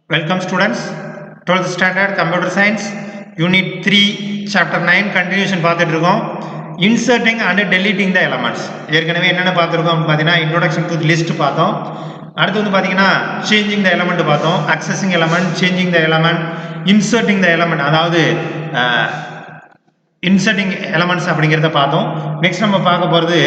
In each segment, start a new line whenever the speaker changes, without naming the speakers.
Welcome students, 12th standard computer science unit 3 chapter 9 continuation பார்த்துட்டு இருக்கோம். Inserting and deleting the elements. ஏற்கனவே என்னென்ன பார்த்துருக்கோம் பார்த்தீங்கன்னா introduction to the list பார்த்தோம். அடுத்து வந்து பார்த்தீங்கன்னா changing the element பார்த்தோம், accessing element, changing the element, inserting the element, அதாவது inserting elements அப்படிங்கறத பார்த்தோம். நெக்ஸ்ட் நம்ம பார்க்க போறது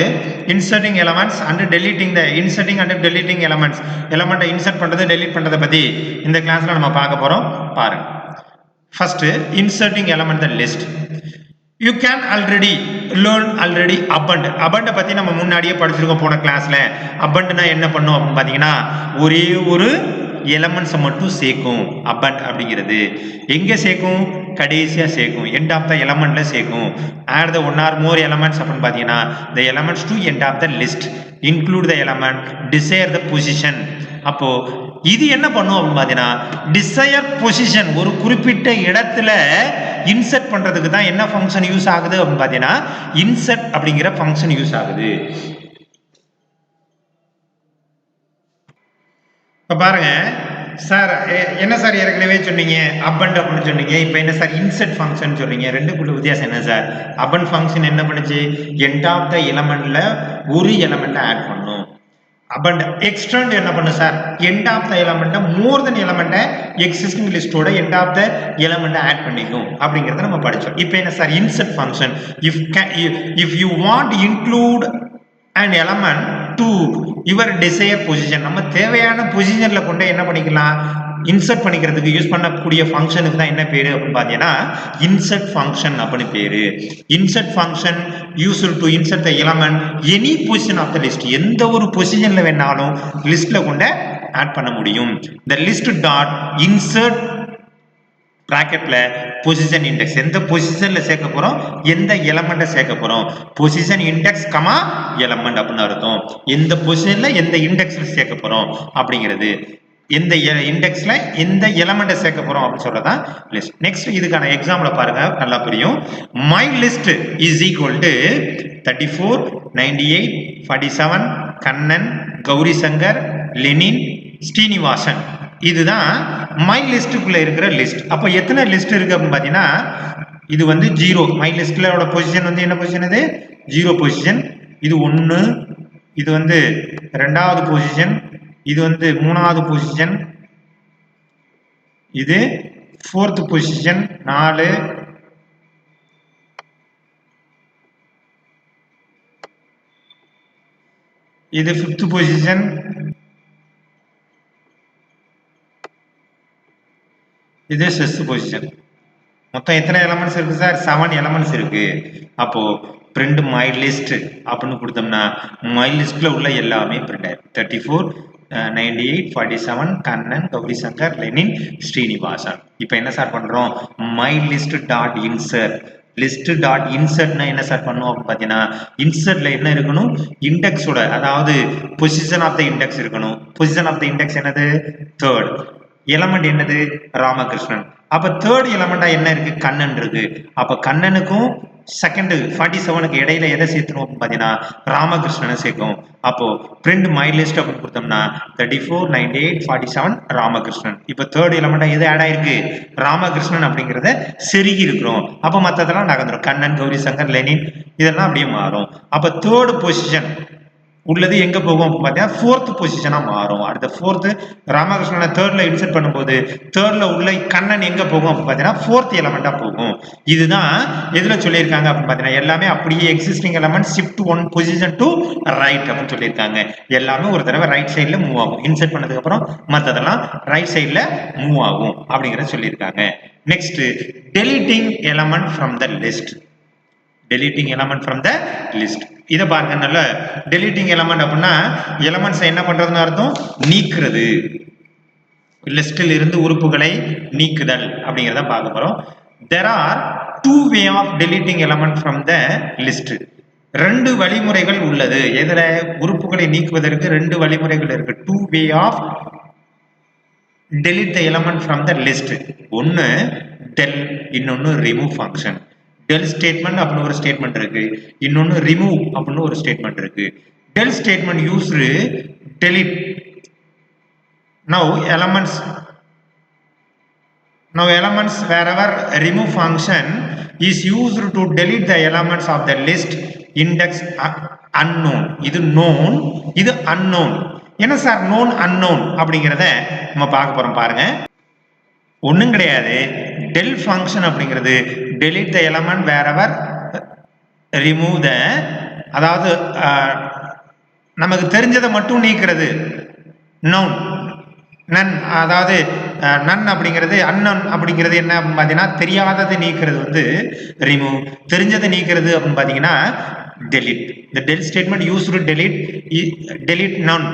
inserting elements and deleting the inserting and deleting elements. எலிமெண்ட்டை இன்சர்ட் பண்றது delete பண்றத பத்தி இந்த கிளாஸ்ல நம்ம பார்க்க போறோம். பாருங்க. First inserting element the list. You can already learn abund பத்தி நம்ம முன்னாடியே படிச்சிருக்கோம் போன கிளாஸ்ல. abundனா என்ன பண்ணும் அப்படின்னு பாத்தீங்கன்னா ஒரே ஒரு எலிமெண்ட்ஸ் மட்டும் சேர்க்கும். abund அப்படிங்கிறது எங்க சேர்க்கும்? கடைசியா சேர்க்கும். end of the elementல சேர்க்கும். add the one or more elements அப்படின்னு பாத்தீங்கன்னா the elements to end of the list include the element desire the position. அப்போ இது என்ன பண்ணும் அப்படின்னு பாத்தீங்கன்னா desire position ஒரு குறிப்பிட்ட இடத்துல இன்சர்ட் பண்றதுக்கு தான் என்ன ஃபங்க்ஷன் யூஸ் ஆகுது அப்படின்னு பாத்தீங்கன்னா இன்சர்ட் அப்படிங்கிற ஃபங்க்ஷன் யூஸ் ஆகுது. இப்ப பாருங்க சார், என்ன சார் ஏற்கனவே சொன்னீங்க abund அப்படின்னு சொன்னீங்க, இப்ப என்ன சார் இன்சர்ட் ஃபங்க்ஷன் சொல்றீங்க, ரெண்டுக்குள்ள வித்தியாசம் என்ன சார்? abund ஃபங்க்ஷன் என்ன பண்ணுச்சு? end of the elementல ஒரு எலிமெண்ட் ஆட் பண்ணும். abund extend என்ன பண்ணு sir? end of the element more than element existing listோட end of the element add பண்ணிக்கும் அப்படிங்கறத நம்ம படிச்சோம். இப்போ என்ன sir insert function? if you want include an element to your desired position, நம்ம தேவையான பொசிஷன்ல கொண்டு என்ன பண்ணிக்கலாம்? இன்சர்ட் பண்ணிக்கிறதுக்கு யூஸ் பண்ணக்கூடிய ஃபங்க்ஷனுக்கு தான் என்ன பேரு அப்படின்னு பாத்தீங்கன்னா இன்சர்ட் ஃபங்க்ஷன் அப்படின்னு பேரு. Insert function useful to insert the element any position of the list, எந்த ஒரு பொசிஷன்ல வேணாலும் லிஸ்ட்ல கொண்டு ஆட் பண்ண முடியும். the list dot insert பிராக்கெட்ல பொசிஷன் இண்டெக்ஸ், எந்த பொசிஷன்ல சேர்க்க போறோம், எந்த எலிமெண்ட்டை சேர்க்க போறோம், பொசிஷன் இண்டெக்ஸ் கமா எலிமெண்ட் அப்படின்னு அர்த்தம். எந்த பொசிஷன்ல எந்த இண்டெக்ஸ்ல சேர்க்க போறோம் அப்படிங்கிறது, எந்த இண்டெக்ஸ்ல எந்த எலிமெண்ட்டை சேர்க்க போறோம் அப்படின்னு சொல்றதான் லிஸ்ட். நெக்ஸ்ட் இதுக்கான எக்ஸாம்பிள் பாருங்க, நல்லா புரியும். my list is equal to 34 98 47 Kannan, Gowri Shankar, Lenin, Srinivasan. இதுதான் மை லிஸ்டுக்குள்ள இருக்கிற லிஸ்ட். அப்ப எத்தனை லிஸ்ட் இருக்கு அப்படின்னு பாத்தீங்கன்னா இது வந்து 0. மை லிஸ்ட்ல பொசிஷன் வந்து என்ன பொசிஷன்? இது 0 பொசிஷன். இது 1, இது வந்து 2வது பொசிஷன், இது வந்து 3வது பொசிஷன், இது 4th பொசிஷன் 4, இது 5th பொசிஷன், இது 6th பொசிஷன். மொத்தம் எத்தனை எலிமெண்ட்ஸ் இருக்கு சார்? 7 எலிமெண்ட்ஸ் இருக்கு. அப்போ பிரிண்ட் மை லிஸ்ட் அப்படின்னு கொடுத்தோம்னா மை லிஸ்ட்ல உள்ள எல்லாமே பிரிண்ட் ஆயிடும். 34 98 47 கண்ணன், கௌரி சங்கர், லெனின், ஸ்ரீனிவாசன். இப்போ என்ன சார் பண்றோம்? My list dot insert. List dot இன்சர்ட்னா என்ன சார் பண்ணும் அப்படின்னு பாத்தீங்கன்னா இன்சர்ட்ல என்ன இருக்கணும்? இண்டெக்ஸோட, அதாவது பொசிஷன் ஆஃப் த இண்டெக்ஸ் இருக்கணும். பொசிஷன் ஆஃப் த இண்டெக்ஸ் என்னது? 3rd. எலிமெண்ட் என்னது? ராமகிருஷ்ணன். அப்ப 3rd எலிமெண்டா என்ன இருக்கு? கண்ணன் இருக்கு. அப்ப கண்ணனுக்கும் 2nd 47க்கு இடையில எதை சேர்த்துரும் பாத்தீங்கன்னா ராமகிருஷ்ணனை சேர்க்கும். அப்போ பிரிண்ட் மை லிஸ்ட் அப்படின்னு கொடுத்தோம்னா 34 98 47 ராமகிருஷ்ணன். இப்ப 3rd எலிமெண்டா எது ஆட் ஆயிருக்கு? ராமகிருஷ்ணன் அப்படிங்கறத செருகி இருக்கிறோம். அப்ப மத்ததெல்லாம் நகர்ந்துரும். கண்ணன், கௌரி சங்கர், லெனின் இதெல்லாம் அப்படியே மாறும். அப்ப 3rd பொசிஷன் உள்ளது எங்க போகும் பாத்தீங்கன்னா 4th பொசிஷனா மாறும். அடுத்த 4th ராமகிருஷ்ணனை 3rdல இன்சர்ட் பண்ணும்போது 3rdல உள்ள கண்ணன் எங்க போகும் பாத்தீங்கன்னா 4th எலிமெண்டா போகும். இதுதான் எதுல சொல்லியிருக்காங்க அப்படின்னு பாத்தீங்கன்னா எல்லாமே அப்படியே existing element shift 1 position to right அப்படின்னு சொல்லியிருக்காங்க. எல்லாமே ஒரு தடவை ரைட் சைட்ல மூவ் ஆகும். இன்சர்ட் பண்ணதுக்கு அப்புறம் மத்ததெல்லாம் ரைட் சைட்ல மூவ் ஆகும் அப்படிங்கறத சொல்லியிருக்காங்க. Next deleting element from the list. deleting element from the list. இத பாருங்க, நல்ல deleting element அப்படின்னா எலிமெண்ட்ஸ் என்ன பண்றதுன்னு அர்த்தம்? நீக்குறது. லிஸ்டில் இருந்து உறுப்புகளை நீக்குதல் அப்படிங்கறத பார்க்க போறோம். there are 2 way of deleting element from the list. 2 வழிமுறைகள் உள்ளது. எதுல? உறுப்புகளை நீக்குவதற்கு 2 வழிமுறைகள் இருக்கு. 2 way of delete the element from the list. ஒன்னு del, இன்னொன்னு remove function. del ஸ்டேட்மெண்ட் அப்படின்னு ஒரு ஸ்டேட்மெண்ட் இருக்கு, இன்னொன்னு ரிமூவ் அப்படின்னு ஒரு ஸ்டேட்மெண்ட் இருக்கு. del statement used delete. now elements Now elements wherever remove function is used to delete the elements of the list index unknown. இது known, இது unknown. என்ன சார் known unknown அப்படிங்கிறத நம்ம பார்க்க போறோம் பாருங்க. ஒண்ணும் கிடையாது. del function அப்படிங்கிறது delete the element wherever remove the, அதாவது நமக்கு தெரிஞ்சதை மட்டும் நீக்கிறது known. நன், அதாவது நன் அப்படிங்கிறது அன்னன் அப்படிங்கிறது என்ன அப்படின்னு பார்த்தீங்கன்னா தெரியாதது நீக்கிறது வந்து ரிமூவ், தெரிஞ்சதை நீக்கிறது அப்படின்னு பார்த்தீங்கன்னா delete. The del statement used to delete none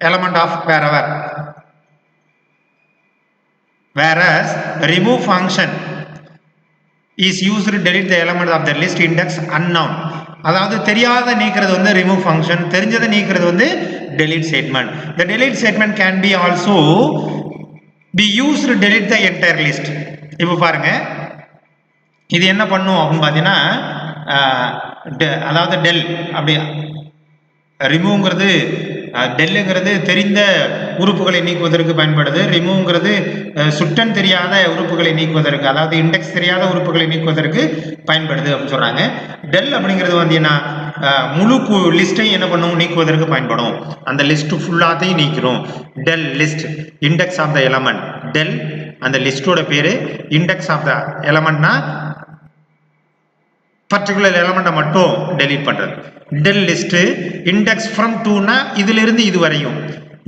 element of wherever, whereas remove function is used to delete the element of the list index unknown. அதாவது தெரியாத நீக்கிறது வந்து remove function, தெரிஞ்சதை நீக்கிறது வந்து delete statement. The delete statement can be also be used to delete the entire list. இப்போ பாருங்க, இது என்ன பண்ணும் அப்படின்னு பார்த்தீங்கன்னா அதாவது del அப்படி ரிமூவ்ங்கிறது டெல்லுங்கிறது தெரிந்த உறுப்புகளை நீக்குவதற்கு பயன்படுது. ரிமூவ்ங்கிறது சுட்டன் தெரியாத உறுப்புகளை நீக்குவதற்கு, அதாவது இண்டெக்ஸ் தெரியாத உறுப்புகளை நீக்குவதற்கு பயன்படுது அப்படின்னு சொல்றாங்க. டெல் அப்படிங்கிறது பார்த்தீங்கன்னா முழு லிஸ்ட்டையும் என்ன பண்ணும் நீக்குவதற்கு பயன்படும். அந்த லிஸ்ட் ஃபுல்லாத்தையும் நீக்கிறோம். Del list index of the element, del அந்த லிஸ்டோட பேரு, இண்டெக்ஸ் ஆஃப் த எலமெண்ட்னா பர்டிகுலர் எலமெண்ட்டை மட்டும் டெலீட் பண்றது. டெல் லிஸ்ட் இண்டெக்ஸ் ஃப்ரம் டூனா இதுல இருந்து இது வரையும்.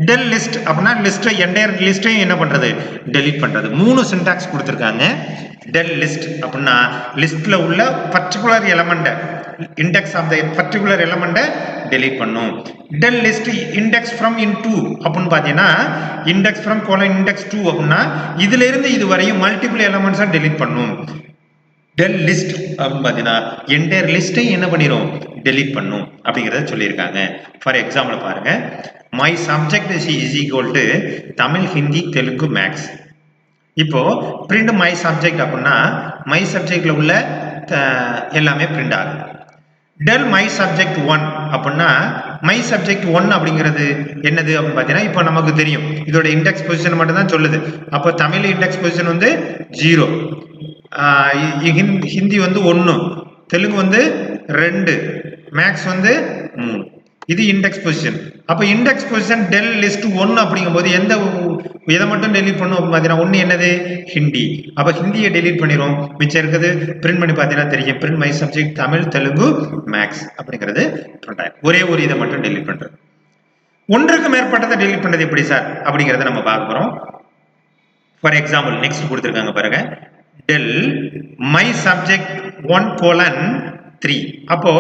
டெல் லிஸ்ட் அப்படின்னா லிஸ்ட்டை என்டையர் லிஸ்ட்டையும் என்ன பண்றது டெலீட் பண்றது. 3 சின்டாக்ஸ் கொடுத்துருக்காங்க. டெல் லிஸ்ட் அப்படின்னா லிஸ்ட்ல உள்ள பர்டிகுலர் எலமெண்ட்டை, இண்டெக்ஸ் ஆஃப் த பர்டிகுலர் எலமெண்ட்டை டெலீட் பண்ணும். Del list index from in to அப்படின்னு பார்த்தீங்கன்னா இண்டெக்ஸ் ஃப்ரம் கோலன் இண்டெக்ஸ் 2 அப்படின்னா இதுல இருந்து இது வரையும் மல்டிபிள் எலமெண்ட்ஸை டெலீட் பண்ணும். டெல் லிஸ்ட் அப்படின்னு பார்த்தீங்கன்னா என்டையர் லிஸ்ட்டை என்ன பண்ணிடும் டெலீட் பண்ணும் அப்படிங்கிறத சொல்லியிருக்காங்க. ஃபார் எக்ஸாம்பிள் பாருங்க, my subject is equal to Tamil, Hindi, Telugu, maths. இப்போ பிரிண்ட் மை சப்ஜெக்ட் அப்படின்னா மை சப்ஜெக்ட்ல உள்ள எல்லாமே பிரிண்ட் ஆகும். டெல் மை சப்ஜெக்ட் 1 அப்படின்னா மை சப்ஜெக்ட் 1 அப்படிங்கிறது என்னது அப்படின்னு பார்த்தீங்கன்னா இப்போ நமக்கு தெரியும் இதோட இண்டெக்ஸ் பொசிஷன் மட்டும் தான் சொல்லுது. அப்போ தமிழ் இண்டெக்ஸ் பொசிஷன் வந்து 0, ஹிந்தி வந்து 1, தெலுங்கு வந்து 2, மேக்ஸ் வந்து 3. இது இண்டெக்ஸ் பொசிஷன். அப்போ இண்டெக்ஸ் பொசிஷன் டெல் லிஸ்ட் 1 அப்படிங்கும்போது எதை மட்டும் டெலீட் பண்ணும் அப்படின்னு பார்த்தீங்கன்னா 1 என்னது ஹிந்தி. அப்போ ஹிந்தியை டெலீட் பண்ணிடும். மிச்சம் இருக்குது பிரிண்ட் பண்ணி பார்த்தீங்கன்னா தெரியும், print my subject Tamil, Telugu, maths அப்படிங்கிறது ஒரே ஒரு இதை மட்டும் டெலீட் பண்றது. ஒன்றுக்கு மேற்பட்டதை டெலீட் பண்றது எப்படி சார் அப்படிங்கிறத நம்ம பார்க்க போறோம். ஃபார் எக்ஸாம்பிள் நெக்ஸ்ட் கொடுத்துருக்காங்க பாருங்க, டெல் மை சப்ஜெக்ட் 1:3. அப்போ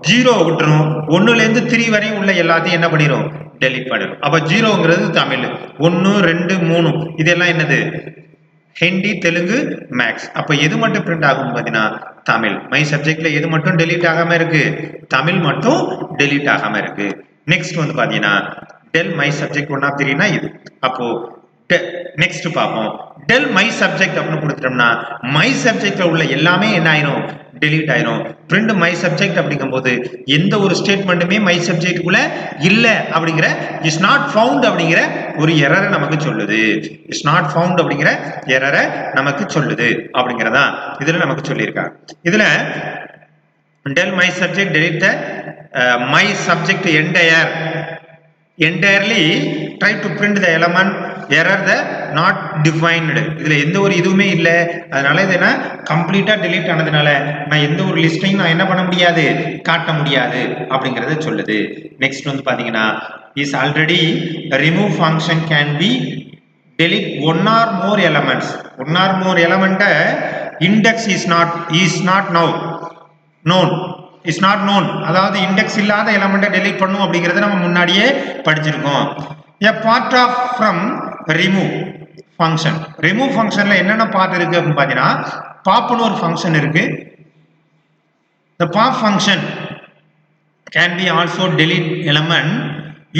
0 விட்டுரும், 1ல இருந்து 3 வரையும் உள்ள எல்லாத்தையும் என்ன பண்ணிடும் டெலீட் பண்ணிடும். அப்போ 0ங்கிறது தமிழ், 1, 2, 3 இதெல்லாம் என்னது ஹிந்தி, தெலுங்கு, மேக்ஸ். அப்போ எது மட்டும் பிரிண்ட் ஆகும் பார்த்தீங்கன்னா தமிழ். மை சப்ஜெக்ட்ல எது மட்டும் டெலீட் ஆகாம இருக்கு, தமிழ் மட்டும் டெலீட் ஆகாம இருக்கு. நெக்ஸ்ட் வந்து பாத்தீங்கன்னா டெல் மை சப்ஜெக்ட் 1/3னா இது. அப்போ நெக்ஸ்ட் பார்ப்போம், டெல் மை சப்ஜெக்ட் அப்படின்னு கொடுத்துட்டோம்னா மை சப்ஜெக்ட்ல உள்ள எல்லாமே என்ன ஆயிரும் டெலீட் ஆயிரும். பிரிண்ட் மை சப்ஜெக்ட் அப்படிங்கும்போது எந்த ஒரு ஸ்டேட்மெண்ட்டுமே மை சப்ஜெக்டுக்குள்ள இல்ல அப்படிங்கிற இஸ் நாட் ஃபவுண்ட் அப்படிங்கிற ஒரு எரரை நமக்கு சொல்லுது. இஸ் நாட் ஃபவுண்ட் அப்படிங்கிற எரரை நமக்கு சொல்லுது அப்படிங்கிறதா இதுல நமக்கு சொல்லியிருக்காங்க. இதுல tell my subject delete the my subject entirely try to print the element error the not defined. இதுல எந்த ஒரு இதுவுமே இல்ல, அதனால இது என்ன கம்ப்ளீட்டா delete ஆனதுனால நான் எந்த ஒரு லிஸ்டையும் நான் என்ன பண்ண முடியாது காட்ட முடியாது அப்படிங்கறத சொல்லுது. நெக்ஸ்ட் வந்து பாத்தீங்கன்னா is already remove function can be delete one or more elements. One or more element index is not now known, is not known, அதாவது இண்டெக்ஸ் இல்லாத எலிமெண்ட்டை டெலீட் பண்ணும் அப்படிங்கறத நம்ம முன்னாடியே படிச்சிருக்கோம். a part of from remove function. remove functionல என்னென்ன part இருக்கு அப்படின்னு பாத்தீங்கன்னா popனு ஒரு ஃபங்க்ஷன் இருக்கு. the pop function can be also delete element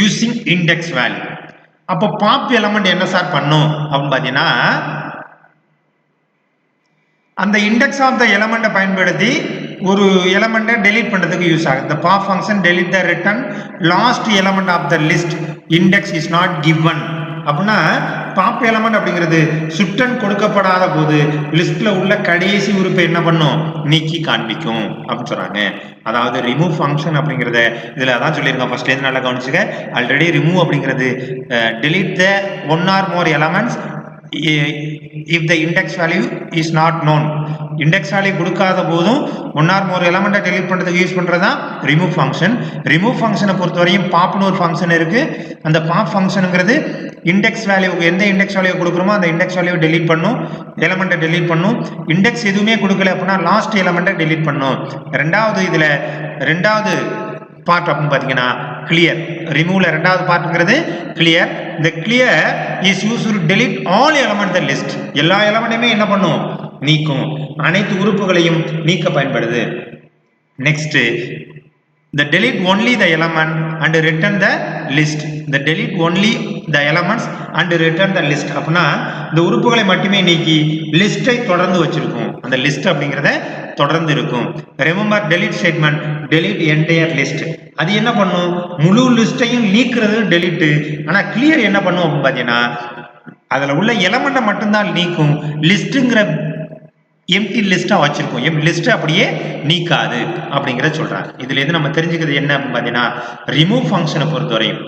using index value. அப்போ pop element என்ன சார் பண்ணும் அப்படின்னு பாத்தீங்கன்னா அந்த இண்டெக்ஸ் ஆஃப் த எலிமெண்ட்டை பயன்படுத்தி ஒரு எலிமெண்ட்டை டெலீட் பண்றதுக்கு யூஸ் ஆகுது. the pop function delete the return last element of the list index is not given அப்படின்னா பாப் எலமெண்ட் அப்படிங்கிறது சுட்டன் கொடுக்கப்படாத போது லிஸ்ட்ல உள்ள கடைசி உறுப்பை என்ன பண்ணும், நீக்கி காண்பிக்கும் அப்படின்னு சொல்றாங்க. அதாவது ரிமூவ் ஃபங்க்ஷன் அப்படிங்கிறத இதுல அதான் சொல்லியிருக்கோம். ஃபர்ஸ்ட்ல இருந்து நல்லா கவனிச்சுக்க. ஆல்ரெடி ரிமூவ் அப்படிங்கிறது delete the one or more elements if the index value is not known. Index value கொடுக்காத போதும் ஒன் ஆர் மோர் எலமெண்ட்டை டெலீட் பண்ணுறதுக்கு யூஸ் பண்ணுறதா ரிமூவ் ஃபங்க்ஷன். ரிமூவ் ஃபங்க்ஷனை பொறுத்தவரையும் பாப்னு ஒரு ஃபங்க்ஷன் இருக்கு. அந்த பாப் ஃபங்க்ஷனுங்கிறது இண்டெக்ஸ் வேல்யூக்கு எந்த இண்டெக்ஸ் வேல்யூ கொடுக்குறோமோ அந்த இண்டெக்ஸ் வேல்யூ டெலீட் பண்ணும், எலமெண்ட்டை டெலீட் பண்ணும். இண்டெக்ஸ் எதுவுமே கொடுக்கல அப்படின்னா லாஸ்ட் எலமெண்ட்டை டெலீட் பண்ணும். ரெண்டாவது பார்ட் அப்படின்னு பார்த்தீங்கன்னா கிளியர். ரிமூவ்ல ரெண்டாவது பார்ட்ங்கிறது கிளியர். இந்த clear is used to delete all element the list. எல்லா எலமெண்ட்டையுமே என்ன பண்ணும், நீக்கும். அனைத்து உறுப்புகளையும் நீக்க பயன்படுது. Next the delete only the element and return the list. the delete only the elements and return the list அப்படினா இந்த உறுப்புகளை மட்டுமே நீக்கி லிஸ்டை தொடர்ந்து வச்சிருக்கும். அந்த லிஸ்ட் அப்படிங்கறத தொடர்ந்து இருக்கும். remember delete statement delete entire list. அது என்ன பண்ணும், முழு லிஸ்டையும் நீக்குறது delete. ஆனா clear என்ன பண்ணும் அப்படி பாத்தீங்கன்னா அதுல உள்ள எலிமெண்ட்டை மட்டும் தான் நீக்கும். லிஸ்ட்ங்கற எம்டி லிஸ்டா வச்சிருக்கோம். லிஸ்ட் அப்படியே நீக்காது அப்படிங்கறத சொல்றாங்க. இதுல இருந்து நம்ம தெரிஞ்சுக்கிறது என்ன அப்படின்னா ரிமூவ் ஃபங்க்ஷனை பொறுத்தவரையும்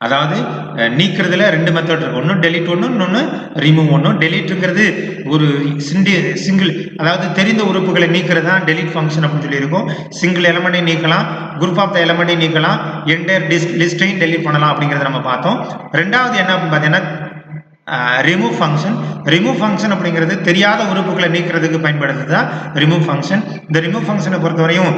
அதாவது நீக்கிறதுல ரெண்டு மெத்தட் இருக்கு. ஒன்னு டெலீட் ஒன்னு, இன்னொன்னு ரிமூவ் ஒன்னு. டெலீட்ங்கிறது ஒரு சிங்கிள் அதாவது தெரிந்த உறுப்புகளை நீக்கிறது தான் டெலீட் ஃபங்க்ஷன் அப்படின்னு சொல்லி இருக்கும். சிங்கிள் எலமெண்ட்டை நீக்கலாம், குரூப் ஆஃப் த எலமெண்ட்டை நீக்கலாம், என்டையர் லிஸ்டையும் டெலீட் பண்ணலாம் அப்படிங்கறத நம்ம பார்த்தோம். ரெண்டாவது என்ன அப்படின்னு பார்த்தீங்கன்னா ரிமூவ் ஃபங்க்ஷன். ரிமூவ் ஃபங்க்ஷன் அப்படிங்கிறது தெரியாத உறுப்புகளை நீக்கிறதுக்கு பயன்படுத்துது தான் ரிமூவ் ஃபங்க்ஷன். இந்த ரிமூவ் ஃபங்க்ஷனை பொறுத்தவரையும்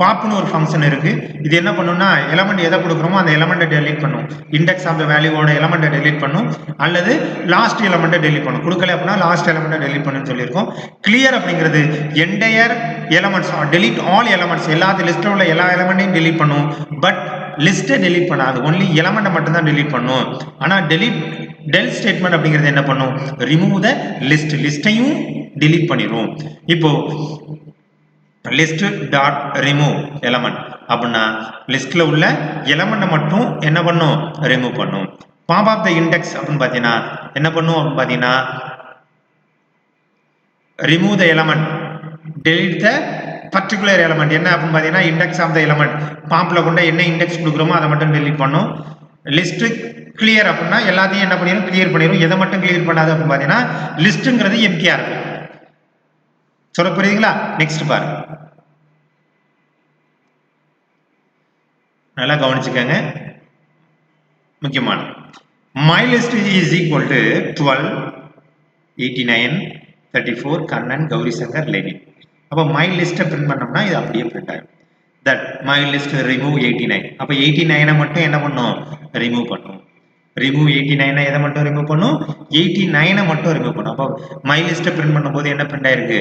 பாப்னு ஒரு ஃபங்க்ஷன் இருக்கு. இது என்ன பண்ணும்னா எலமெண்ட் எதை கொடுக்குறோமோ அந்த எலமெண்ட்டை டெலீட் பண்ணும். இண்டெக்ஸ் ஆஃப் த வேல்யூவோட எலமெண்ட்டை டெலீட் பண்ணும் அல்லது லாஸ்ட் எலமெண்ட்டை டெலீட் பண்ணும். கொடுக்கல அப்படின்னா லாஸ்ட் எலமெண்ட்டை டெலீட் பண்ணுன்னு சொல்லியிருக்கோம். கிளியர் அப்படிங்கிறது entire elements delete all elements, எல்லாத்து லிஸ்ட்ல உள்ள எல்லா எலமெண்ட்டையும் டெலீட் பண்ணும். பட் லிஸ்ட்டை டெலீட் பண்ணாது, ஒன்லி எலமெண்ட்டை மட்டும் தான் டெலீட் பண்ணும். ஆனா டெல் ஸ்டேட்மெண்ட் அப்படிங்கிறது என்ன பண்ணும், ரிமூவ் த லிஸ்ட், லிஸ்டையும் டெலீட் பண்ணிரும். இப்போ லிஸ்ட் டாட் ரிமூவ் எலமெண்ட் அப்படின்னா லிஸ்ட்ல உள்ள எலமெண்ட்டை மட்டும் என்ன பண்ணும், ரிமூவ் பண்ணும். பாப் ஆஃப் த இண்டெக்ஸ் அப்படின்னு பார்த்தீங்கன்னா என்ன பண்ணும் அப்படின்னு பார்த்தீங்கன்னா remove the element delete the particular element. என்ன அப்படின்னு பார்த்தீங்கன்னா இண்டெக்ஸ் ஆஃப் த எலமெண்ட், பாப்ல கொண்ட என்ன இண்டெக்ஸ் கொடுக்குறோமோ அதை மட்டும் டெலீட் பண்ணும். லிஸ்ட் கிளியர் அப்படின்னா எல்லாத்தையும் என்ன பண்ணிடும், கிளியர் பண்ணிடும். எதை மட்டும் கிளியர் பண்ணாது அப்படின்னு பார்த்தீங்கன்னா லிஸ்ட்ங்கிறது எம்டியா இருக்கு. சொல்ல புரியுதுங்களா? நெக்ஸ்ட் பாருங்க, நல்லா கவனிச்சுக்கோங்க, முக்கியமான my list is equal to 12, 89, 34, Kannan, Gowri Shankar, Lenin. அப்போ my list பிரிண்ட் பண்ணோம்னா இது அப்படியே பிரிண்ட் ஆகும். that my list remove 89. அப்போ 89 மட்டும் என்ன பண்ணும், ரிமூவ் பண்ணும். ரிமூவ் 89 எதை மட்டும் ரிமூவ் பண்ணும், 89 மட்டும் ரிமூவ் பண்ணும். அப்போ my list பிரிண்ட் பண்ணும்போது என்ன பிரிண்ட் ஆயிருக்கு,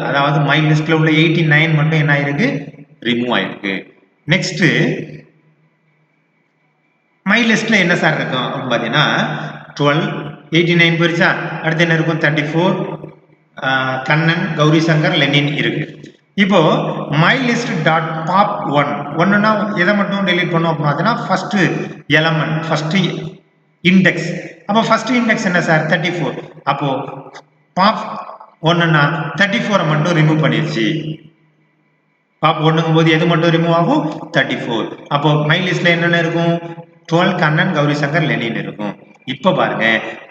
அதாவது my listல உள்ள 89 மட்டும் என்ன ஆயிருக்கு, ரிமூவ் ஆயிருக்கு. நெக்ஸ்ட் my listல என்ன சார் இருக்கும் அப்படின்னு பார்த்தீங்கன்னா 12, 89 போயிருச்சா, அடுத்து என்ன இருக்கும் 34, கண்ணன், கௌரி சங்கர், லெனின் இருக்கு. இப்போ my list டாட் பாப் 1னா எதை மட்டும் டெலீட் பண்ணும் அப்படின்னு பார்த்தீங்கன்னா ஃபர்ஸ்ட் எலமெண்ட், ஃபர்ஸ்ட் இண்டெக்ஸ். அப்போ ஃபர்ஸ்ட் இண்டெக்ஸ் என்ன சார் 34. அப்போ பாப் 1னா 34 மட்டும் ரிமூவ் பண்ணிருச்சு. பாப் 1ங்கும் போது எது மட்டும் ரிமூவ் ஆகும், 34. அப்போ my listல என்னென்ன இருக்கும், 12, கண்ணன், கௌரி சங்கர், லெனின் இருக்கும். இப்போ பாருங்க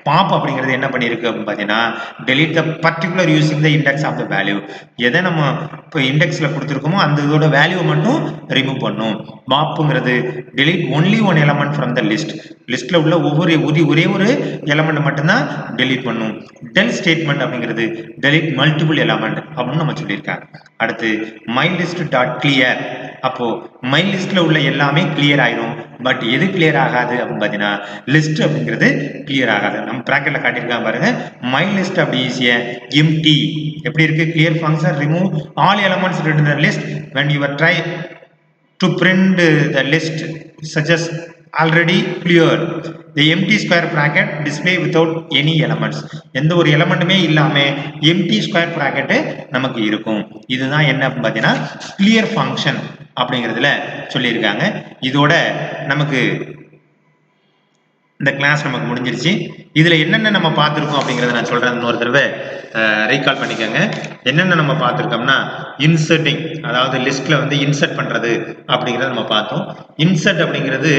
பாப் அப்படிங்கிறது என்ன பண்ணிருக்கு அப்படின்னு பார்த்தீங்கன்னா delete the particular using the index of the value. எதை நம்ம இப்போ இண்டெக்ஸ்ல கொடுத்துருக்கோமோ அந்த இதோட வேல்யூவை மட்டும் ரிமூவ் பண்ணும். பாப்புங்கிறது delete only one element from the list. லிஸ்ட்ல உள்ள ஒரே ஒரு எலமெண்ட் மட்டும்தான் delete பண்ணும். டெல் ஸ்டேட்மெண்ட் அப்படிங்கிறது delete multiple element அப்படின்னு நம்ம சொல்லியிருக்காங்க. அடுத்து my list டாட் கிளியர். அப்போ my listல உள்ள எல்லாமே கிளியர் ஆயிரும். பட் எது கிளியர் ஆகாது அப்படின்னு பார்த்தீங்கன்னா லிஸ்ட் அப்படிங்கிறது கிளியர் ஆகாது. நம்ம பிராக்கெட்ல காட்டியிருக்காங்க பாருங்க, my list அப்படி ஈஸியா empty எப்படி இருக்கு, clear function remove all elements written in the list when you are try to print the list such as already clear the empty square bracket display without any elements. எந்த ஒரு எலமெண்ட்டுமே இல்லாம empty square bracket நமக்கு இருக்கும். இதுதான் என்ன அப்படின்னு பார்த்தீங்கன்னா clear function அப்படிங்கிறதுல சொல்லியிருக்காங்க. இதோட நமக்கு இந்த கிளாஸ் நமக்கு முடிஞ்சிருச்சு. இதுல என்னென்ன நம்ம பார்த்துருக்கோம் அப்படிங்கிறத நான் சொல்றேன், இன்னொரு தடவை ரீகால் பண்ணிக்கோங்க. என்னென்ன நம்ம பார்த்துருக்கோம்னா, இன்சர்ட்டிங், அதாவது லிஸ்ட்ல வந்து இன்சர்ட் பண்றது அப்படிங்கிறத நம்ம பார்த்தோம். இன்சர்ட் அப்படிங்கிறது,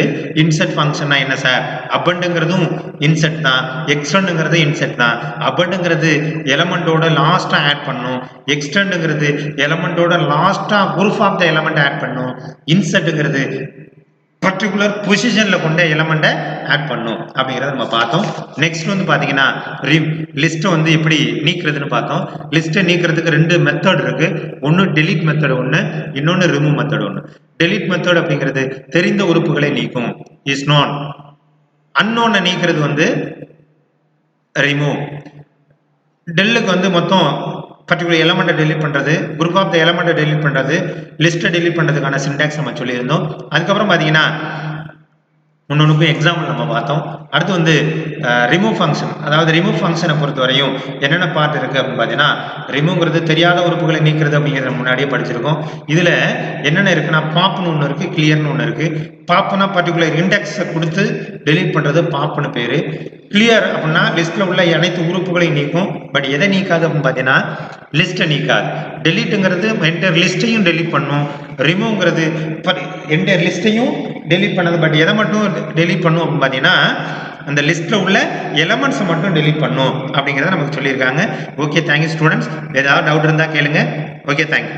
இன்சர்ட் ஃபங்க்ஷன்னா என்ன சார்? அப்பண்டுங்கிறதும் இன்சர்ட் தான், எக்ஸ்டெண்டுங்கிறது இன்சர்ட் தான். அப்பண்டுங்கிறது எலமெண்டோட லாஸ்டா ஆட் பண்ணும், எக்ஸ்டெண்டுங்கிறது எலமெண்டோட லாஸ்டா group of the element add பண்ணும், இன்சர்ட்டுங்கிறது பர்டிகுலர் பொசிஷன்ல கொண்ட எலமெண்ட்டை ஆட் பண்ணும் அப்படிங்கிறத நம்ம பார்த்தோம். நெக்ஸ்ட் வந்து பாத்தீங்கன்னா லிஸ்ட்டை வந்து எப்படி நீக்கிறதுன்னு பார்த்தோம். லிஸ்ட்டை நீக்கிறதுக்கு ரெண்டு மெத்தட் இருக்கு. ஒன்று டெலீட் மெத்தட் ஒன்று, இன்னொன்று ரிமூவ் மெத்தட் ஒன்று. டெலீட் மெத்தட் அப்படிங்கிறது தெரிந்த உறுப்புகளை நீக்கும், இஸ் நோன். அன்னோனை நீக்கிறது வந்து ரிமூவ். டெல்லுக்கு வந்து மொத்தம் பர்டிகுலர் எலமெண்ட்டை டெலீட் பண்ணுறது, குரூப் ஆஃப் த எலமெண்ட்டை டெலீட் பண்ணுறது, லிஸ்ட்டை டெலீட் பண்ணுறதுக்கான சின்டாக்ஸ் நம்ம சொல்லியிருந்தோம். அதுக்கப்புறம் பார்த்தீங்கன்னா ஒன்னொன்றுக்கும் எக்ஸாம்பிள் நம்ம பார்த்தோம். அடுத்து வந்து ரிமூவ் ஃபங்க்ஷன், அதாவது ரிமூவ் ஃபங்க்ஷனை பொறுத்த வரையும் என்னென்ன பார்ட் இருக்குது அப்படின்னு பார்த்தீங்கன்னா, ரிமூவ்ங்கிறது தெரியாத உறுப்புகளை நீக்கிறது அப்படிங்கிறத முன்னாடியே படிச்சிருக்கோம். இதில் என்னென்ன இருக்குன்னா, பாப்னு ஒன்று இருக்குது, கிளியர்னு ஒன்று இருக்குது. பாப்னா பர்டிகுலர் இண்டெக்ஸை கொடுத்து டெலீட் பண்ணுறது பாப்னு பேர். கிளியர் அப்படின்னா லிஸ்ட்டில் உள்ள அனைத்து உறுப்புகளையும் நீக்கும், பட் எதை நீக்காது அப்படின்னு பார்த்தீங்கன்னா லிஸ்ட்டை நீக்காது. டெலீட்டுங்கிறது என்டையர் லிஸ்ட்டையும் டெலீட் பண்ணும். ரிமூவ்ங்கிறது என்டையர் லிஸ்ட்டையும் டெலீட் பண்ணது, பட் எதை மட்டும் டெலீட் பண்ணும் அப்படின்னு பார்த்தீங்கன்னா அந்த லிஸ்ட்டில் உள்ள எலமெண்ட்ஸை மட்டும் டெலீட் பண்ணும் அப்படிங்கிறத நமக்கு சொல்லியிருக்காங்க. Okay, thank you students. ஏதாவது டவுட் இருந்தால் கேளுங்க. Okay, thank you.